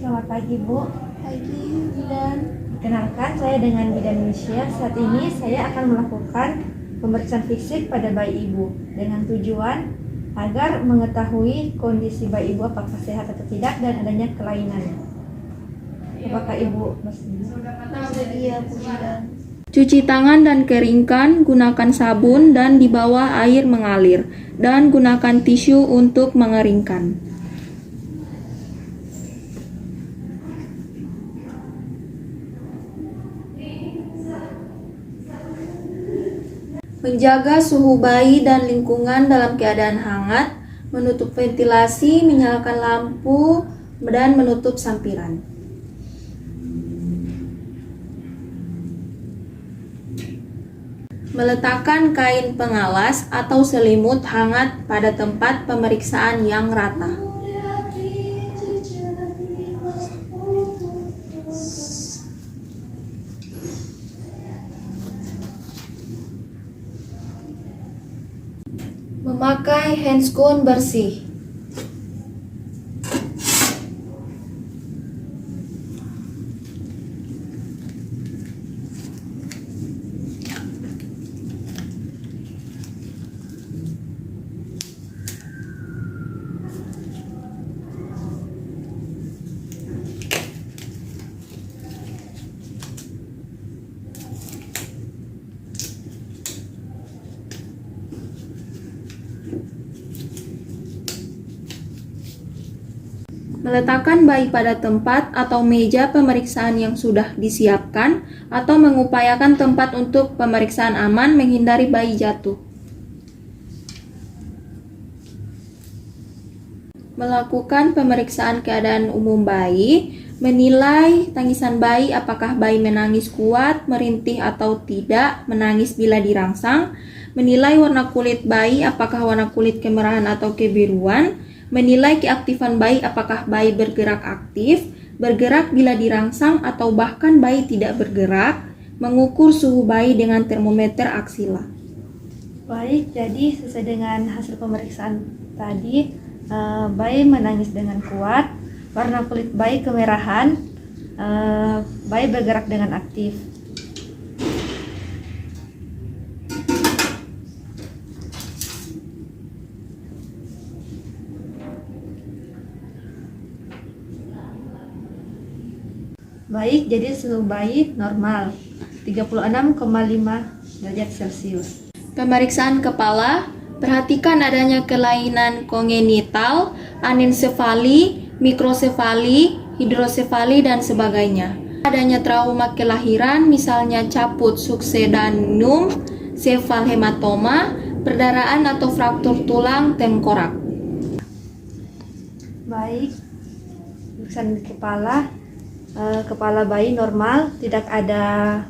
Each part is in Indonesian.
Selamat pagi, Bu. Pagi, Bidan. Perkenalkan, saya dengan Bidan Misya. Saat ini saya akan melakukan pemeriksaan fisik pada bayi ibu dengan tujuan agar mengetahui kondisi bayi ibu apakah sehat atau tidak dan adanya kelainan. Apakah ibu bersedia? Bersedia, Bu Bidan. Cuci tangan dan keringkan, gunakan sabun dan di bawah air mengalir, dan gunakan tisu untuk mengeringkan. Menjaga suhu bayi dan lingkungan dalam keadaan hangat, menutup ventilasi, menyalakan lampu, dan menutup sampiran. Meletakkan kain pengalas atau selimut hangat pada tempat pemeriksaan yang rata. Memakai handscoon bersih. Meletakkan bayi pada tempat atau meja pemeriksaan yang sudah disiapkan atau mengupayakan tempat untuk pemeriksaan aman menghindari bayi jatuh. Melakukan pemeriksaan keadaan umum bayi, menilai tangisan bayi apakah bayi menangis kuat, merintih atau tidak, menangis bila dirangsang, menilai warna kulit bayi apakah warna kulit kemerahan atau kebiruan, menilai keaktifan bayi apakah bayi bergerak aktif, bergerak bila dirangsang atau bahkan bayi tidak bergerak, mengukur suhu bayi dengan termometer aksila. Baik, jadi sesuai dengan hasil pemeriksaan tadi, bayi menangis dengan kuat, warna kulit bayi kemerahan, bayi bergerak dengan aktif. Baik, jadi suhu bayi normal 36,5 derajat Celcius. Pemeriksaan kepala, perhatikan adanya kelainan kongenital, anencefali, mikrosefali, hidrosefali, dan sebagainya. Adanya trauma kelahiran, misalnya caput suksedanum, sefalhematoma, perdarahan atau fraktur tulang tengkorak. Baik, pemeriksaan kepala bayi normal, tidak ada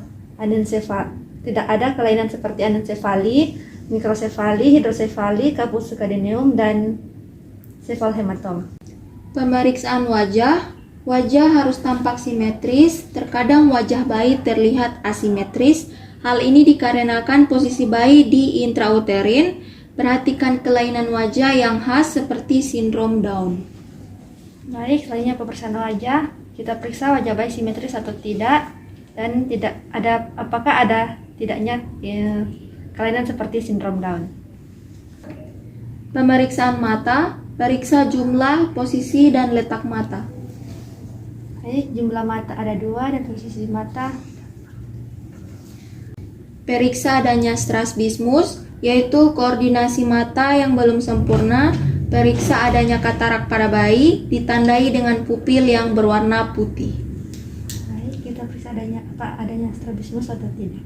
kelainan seperti anencefali, mikrosefali, hidrosefali, caput suksedanum, dan sefalhematoma. Pemeriksaan wajah, wajah harus tampak simetris, terkadang wajah bayi terlihat asimetris. Hal ini dikarenakan posisi bayi di intrauterin. Perhatikan kelainan wajah yang khas seperti sindrom Down. Baik, selanjutnya pemeriksaan wajah. Kita periksa wajah bayi simetris atau tidak, dan apakah ada tidaknya kelainan seperti sindrom Down. Pemeriksaan mata, periksa jumlah, posisi, dan letak mata. Baik, jumlah mata ada 2 dan posisi mata. Periksa adanya strabismus, yaitu koordinasi mata yang belum sempurna. Periksa adanya katarak pada bayi, ditandai dengan pupil yang berwarna putih. Baik, kita periksa adanya strabismus atau tidak.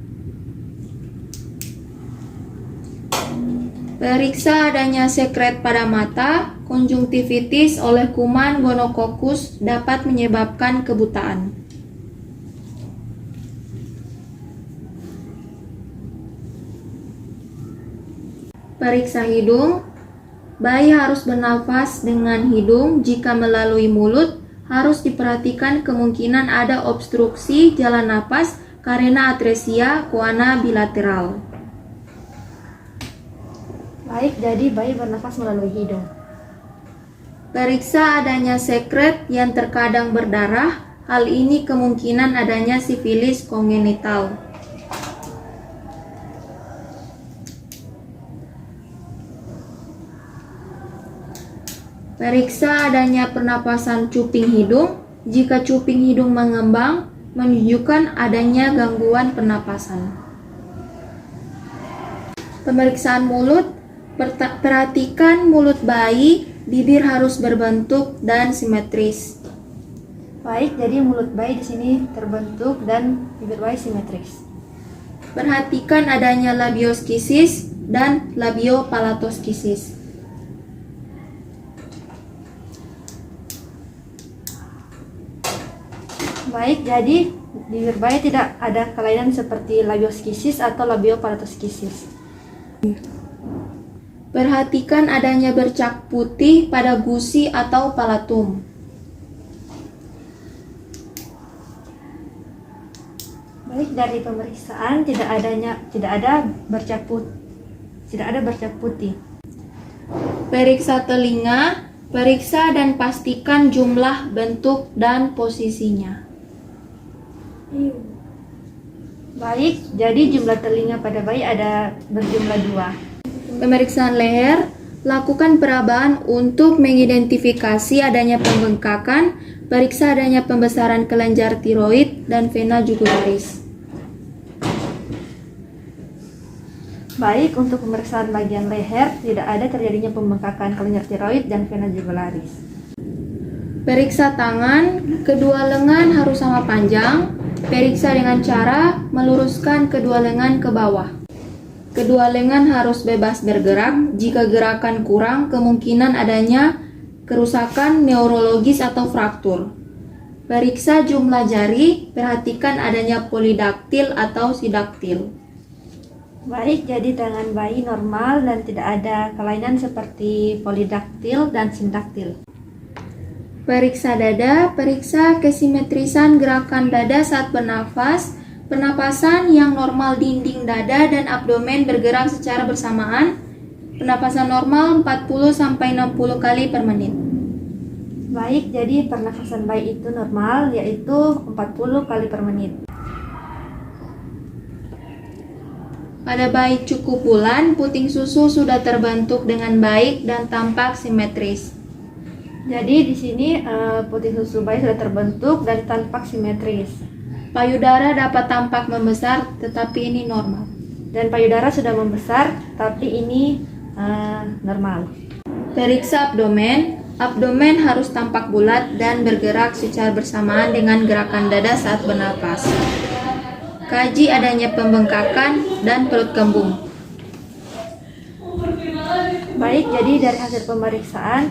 Periksa adanya sekret pada mata. Konjungtivitis oleh kuman gonokokus dapat menyebabkan kebutaan. Periksa hidung. Bayi harus bernafas dengan hidung. Jika melalui mulut, harus diperhatikan kemungkinan ada obstruksi jalan napas karena atresia koana bilateral. Baik, jadi bayi bernafas melalui hidung. Periksa adanya sekret yang terkadang berdarah. Hal ini kemungkinan adanya sifilis kongenital. Periksa adanya pernapasan cuping hidung. Jika cuping hidung mengembang, menunjukkan adanya gangguan pernapasan. Pemeriksaan mulut. Perhatikan mulut bayi, bibir harus berbentuk dan simetris. Baik, jadi mulut bayi di sini terbentuk dan bibir bayi simetris. Perhatikan adanya labioskisis dan labiopalatoskisis. Baik, jadi bibir bayi tidak ada kelainan seperti labioskisis atau labiopalatoskisis. Perhatikan adanya bercak putih pada gusi atau palatum. Baik, dari pemeriksaan tidak ada bercak putih. Periksa telinga, periksa dan pastikan jumlah, bentuk, dan posisinya. Baik, jadi jumlah telinga pada bayi ada berjumlah 2. Pemeriksaan leher, lakukan perabaan untuk mengidentifikasi adanya pembengkakan, periksa adanya pembesaran kelenjar tiroid dan vena jugularis. Baik, untuk pemeriksaan bagian leher tidak ada terjadinya pembengkakan kelenjar tiroid dan vena jugularis. Periksa tangan, kedua lengan harus sama panjang. Periksa dengan cara meluruskan kedua lengan ke bawah. Kedua lengan harus bebas bergerak. Jika gerakan kurang, kemungkinan adanya kerusakan neurologis atau fraktur. Periksa jumlah jari, perhatikan adanya polidaktil atau sidaktil. Baik, jadi tangan bayi normal dan tidak ada kelainan seperti polidaktil dan sindaktil. Periksa dada, periksa kesimetrisan gerakan dada saat bernafas, pernapasan yang normal dinding dada dan abdomen bergerak secara bersamaan, pernapasan normal 40-60 kali per menit. Baik, jadi pernafasan bayi itu normal, yaitu 40 kali per menit. Pada bayi cukup bulan, puting susu sudah terbentuk dengan baik dan tampak simetris. Jadi di sini puting susu bayi sudah terbentuk dan tampak simetris. Payudara dapat tampak membesar, tetapi ini normal. Dan payudara sudah membesar, tapi ini normal. Periksa abdomen. Abdomen harus tampak bulat dan bergerak secara bersamaan dengan gerakan dada saat bernapas. Kaji adanya pembengkakan dan perut kembung. Baik, jadi dari hasil pemeriksaan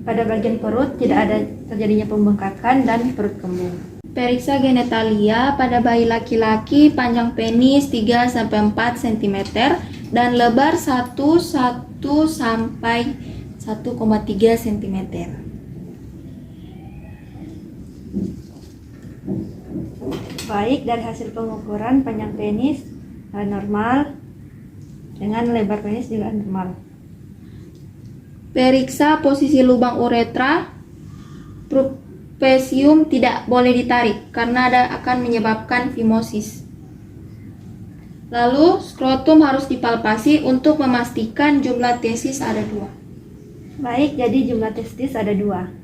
pada bagian perut tidak ada terjadinya pembengkakan dan perut kembung. Periksa genitalia pada bayi laki-laki, panjang penis 3-4 cm dan lebar 1 sampai 1,3 cm. Baik, dari hasil pengukuran panjang penis normal dengan lebar penis juga normal. Periksa posisi lubang uretra. Propesium tidak boleh ditarik karena akan menyebabkan fimosis. Lalu skrotum harus dipalpasi untuk memastikan jumlah testis ada 2. Baik, jadi jumlah testis ada 2.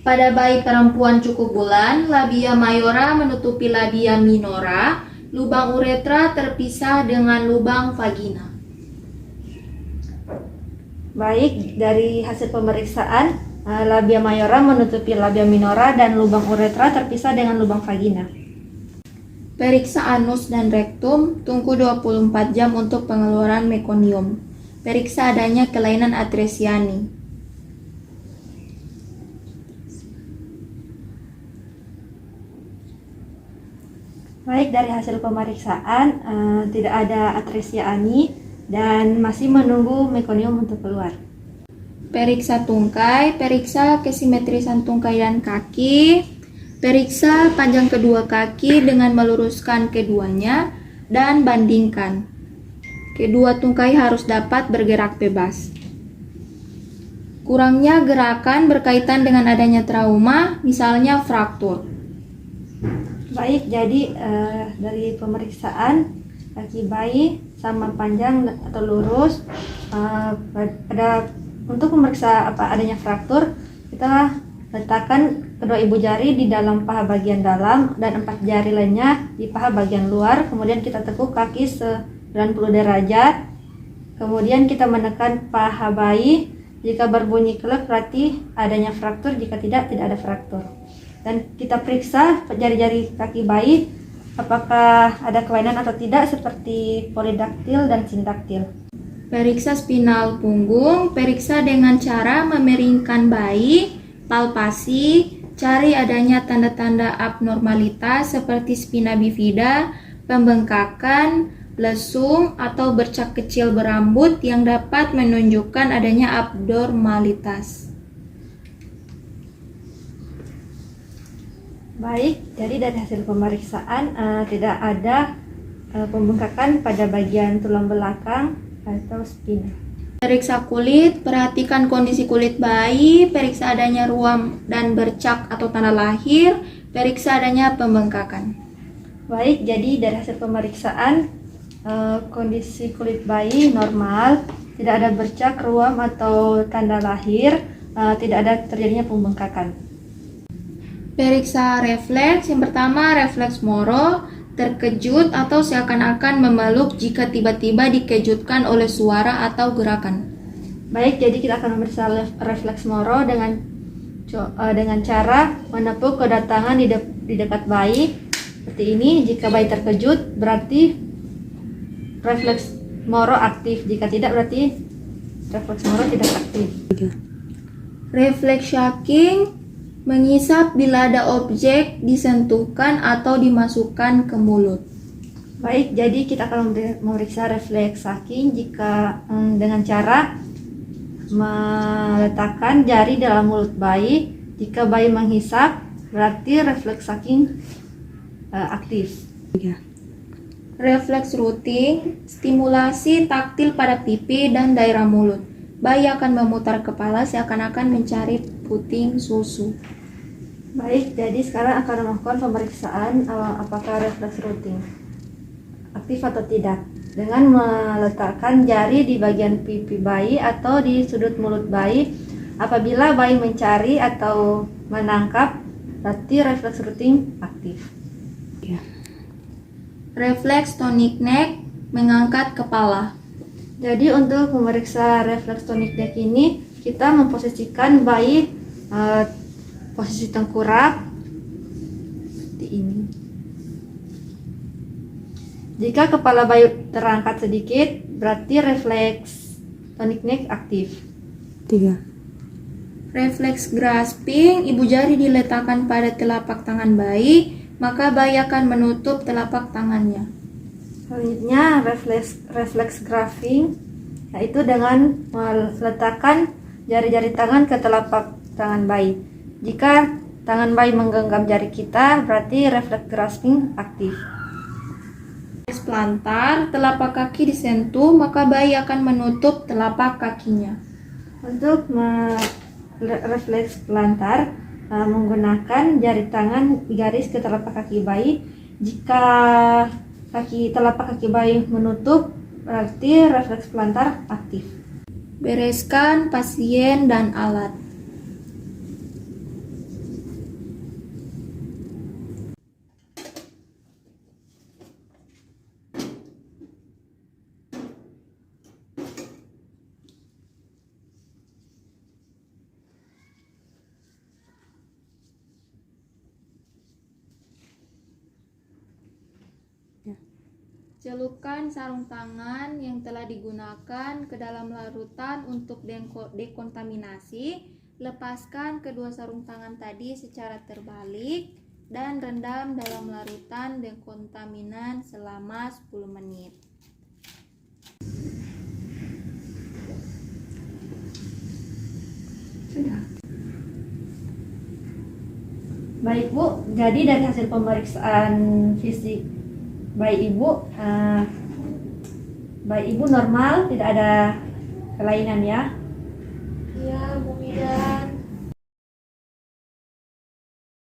Pada bayi perempuan cukup bulan, labia mayora menutupi labia minora, lubang uretra terpisah dengan lubang vagina. Baik, dari hasil pemeriksaan labia mayora menutupi labia minora dan lubang uretra terpisah dengan lubang vagina. Periksa anus dan rektum, tunggu 24 jam untuk pengeluaran mekonium. Periksa adanya kelainan atresiani. Baik, dari hasil pemeriksaan tidak ada atresia ani dan masih menunggu mekonium untuk keluar. Periksa tungkai, periksa kesimetrisan tungkai dan kaki. Periksa panjang kedua kaki dengan meluruskan keduanya dan bandingkan. Kedua tungkai harus dapat bergerak bebas. Kurangnya gerakan berkaitan dengan adanya trauma, misalnya fraktur. Baik, jadi dari pemeriksaan kaki bayi sama panjang atau lurus, untuk memeriksa adanya fraktur, kita letakkan kedua ibu jari di dalam paha bagian dalam dan 4 jari lainnya di paha bagian luar. Kemudian kita tekuk kaki 90 derajat. Kemudian kita menekan paha bayi. Jika berbunyi klek berarti adanya fraktur, jika tidak ada fraktur. Dan kita periksa jari-jari kaki bayi apakah ada kelainan atau tidak seperti polidaktil dan sindaktil. Periksa spinal punggung, periksa dengan cara memeringkan bayi, palpasi, cari adanya tanda-tanda abnormalitas seperti spina bifida, pembengkakan, lesung, atau bercak kecil berambut yang dapat menunjukkan adanya abnormalitas. Baik, jadi dari hasil pemeriksaan tidak ada pembengkakan pada bagian tulang belakang atau spina. Periksa kulit, perhatikan kondisi kulit bayi, periksa adanya ruam dan bercak atau tanda lahir, periksa adanya pembengkakan. Baik, jadi dari hasil pemeriksaan kondisi kulit bayi normal, tidak ada bercak, ruam atau tanda lahir, tidak ada terjadinya pembengkakan. Periksa refleks, yang pertama refleks Moro, terkejut atau seakan-akan memeluk jika tiba-tiba dikejutkan oleh suara atau gerakan. Baik, jadi kita akan memeriksa refleks Moro dengan cara menepuk kedatangan di dekat bayi seperti ini. Jika bayi terkejut berarti refleks Moro aktif, jika tidak berarti refleks Moro tidak aktif. Refleks shaking, mengisap bila ada objek disentuhkan atau dimasukkan ke mulut. Baik, jadi kita akan memeriksa refleks shaking jika dengan cara meletakkan jari dalam mulut bayi. Jika bayi menghisap berarti refleks shaking aktif. Refleks rooting, stimulasi taktil pada pipi dan daerah mulut. Bayi akan memutar kepala seakan-akan mencari puting susu. Baik, jadi sekarang akan melakukan pemeriksaan apakah refleks rooting aktif atau tidak dengan meletakkan jari di bagian pipi bayi atau di sudut mulut bayi. Apabila bayi mencari atau menangkap berarti refleks rooting aktif. Refleks tonic neck, mengangkat kepala. Jadi untuk memeriksa refleks tonic neck ini kita memposisikan bayi posisi tengkurap seperti ini. Jika kepala bayi terangkat sedikit berarti refleks tonic neck aktif. Refleks grasping, ibu jari diletakkan pada telapak tangan bayi, maka bayi akan menutup telapak tangannya. Selanjutnya refleks grasping, yaitu dengan meletakkan jari-jari tangan ke telapak tangan bayi. Jika tangan bayi menggenggam jari kita, berarti refleks grasping aktif. Refleks plantar, telapak kaki disentuh, maka bayi akan menutup telapak kakinya. Untuk refleks plantar, menggunakan jari tangan garis ke telapak kaki bayi. Jika telapak kaki bayi menutup berarti refleks plantar aktif. Bereskan pasien dan alat. Celupkan sarung tangan yang telah digunakan ke dalam larutan untuk dekontaminasi. Lepaskan kedua sarung tangan tadi secara terbalik dan rendam dalam larutan dekontaminan selama 10 menit. Sudah. Baik Bu, jadi dari hasil pemeriksaan fisik bayi ibu normal, tidak ada kelainan ya. Iya, Bu Bidan.